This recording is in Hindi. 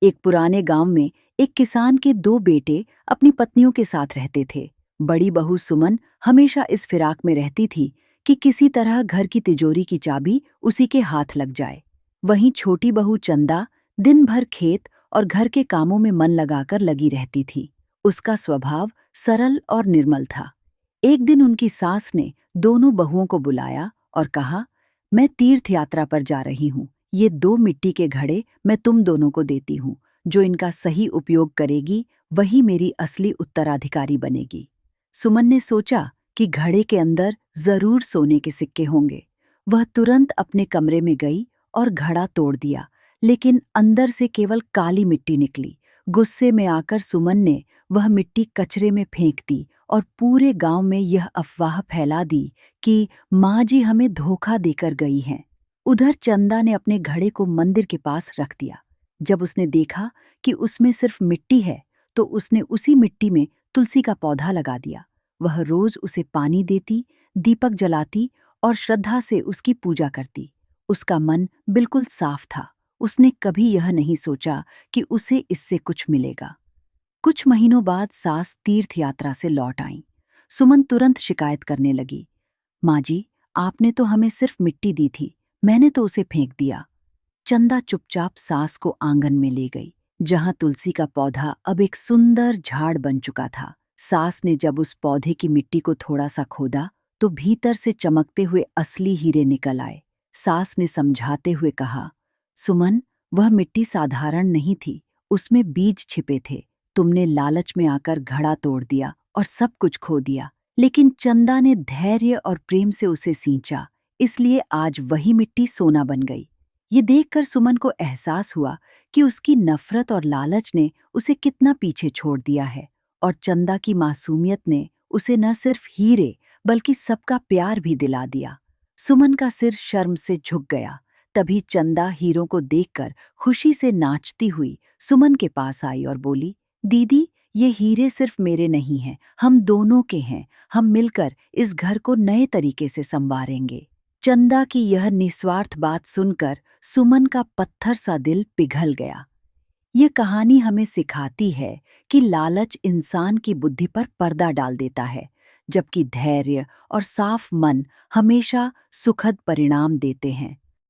एक पुराने गांव में एक किसान के दो बेटे अपनी पत्नियों के साथ रहते थे। बड़ी बहू सुमन हमेशा इस फिराक में रहती थी कि किसी तरह घर की तिजोरी की चाबी उसी के हाथ लग जाए। वहीं छोटी बहू चंदा दिन भर खेत और घर के कामों में मन लगाकर लगी रहती थी। उसका स्वभाव सरल और निर्मल था। एक दिन उनकी सास ने दोनों बहुओं को बुलाया और कहा, मैं तीर्थ यात्रा पर जा रही हूँ। ये दो मिट्टी के घड़े मैं तुम दोनों को देती हूँ। जो इनका सही उपयोग करेगी वही मेरी असली उत्तराधिकारी बनेगी। सुमन ने सोचा कि घड़े के अंदर जरूर सोने के सिक्के होंगे। वह तुरंत अपने कमरे में गई और घड़ा तोड़ दिया, लेकिन अंदर से केवल काली मिट्टी निकली। गुस्से में आकर सुमन ने वह मिट्टी कचरे में फेंक दी और पूरे गांव में यह अफवाह फैला दी कि माँ जी हमें धोखा देकर गई हैं। उधर चंदा ने अपने घड़े को मंदिर के पास रख दिया। जब उसने देखा कि उसमें सिर्फ मिट्टी है, तो उसने उसी मिट्टी में तुलसी का पौधा लगा दिया। वह रोज उसे पानी देती, दीपक जलाती और श्रद्धा से उसकी पूजा करती। उसका मन बिल्कुल साफ था। उसने कभी यह नहीं सोचा कि उसे इससे कुछ मिलेगा। कुछ महीनों बाद सास तीर्थ यात्रा से लौट आईं। सुमन तुरंत शिकायत करने लगी, माँ जी, आपने तो हमें सिर्फ मिट्टी दी थी, मैंने तो उसे फेंक दिया। चंदा चुपचाप सास को आंगन में ले गई, जहां तुलसी का पौधा अब एक सुंदर झाड़ बन चुका था। सास ने जब उस पौधे की मिट्टी को थोड़ा सा खोदा, तो भीतर से चमकते हुए असली हीरे निकल आए। सास ने समझाते हुए कहा, सुमन, वह मिट्टी साधारण नहीं थी, उसमें बीज छिपे थे। तुमने लालच में आकर घड़ा तोड़ दिया और सब कुछ खो दिया, लेकिन चंदा ने धैर्य और प्रेम से उसे सींचा, इसलिए आज वही मिट्टी सोना बन गई। ये देखकर सुमन को एहसास हुआ कि उसकी नफरत और लालच ने उसे कितना पीछे छोड़ दिया है, और चंदा की मासूमियत ने उसे न सिर्फ हीरे बल्कि सबका प्यार भी दिला दिया। सुमन का सिर शर्म से झुक गया। तभी चंदा हीरों को देखकर खुशी से नाचती हुई सुमन के पास आई और बोली, दीदी, ये हीरे सिर्फ मेरे नहीं हैं, हम दोनों के हैं। हम मिलकर इस घर को नए तरीके से संवारेंगे। चंदा की यह निस्वार्थ बात सुनकर सुमन का पत्थर सा दिल पिघल गया। ये कहानी हमें सिखाती है कि लालच इंसान की बुद्धि पर पर्दा डाल देता है, जबकि धैर्य और साफ मन हमेशा सुखद परिणाम देते हैं।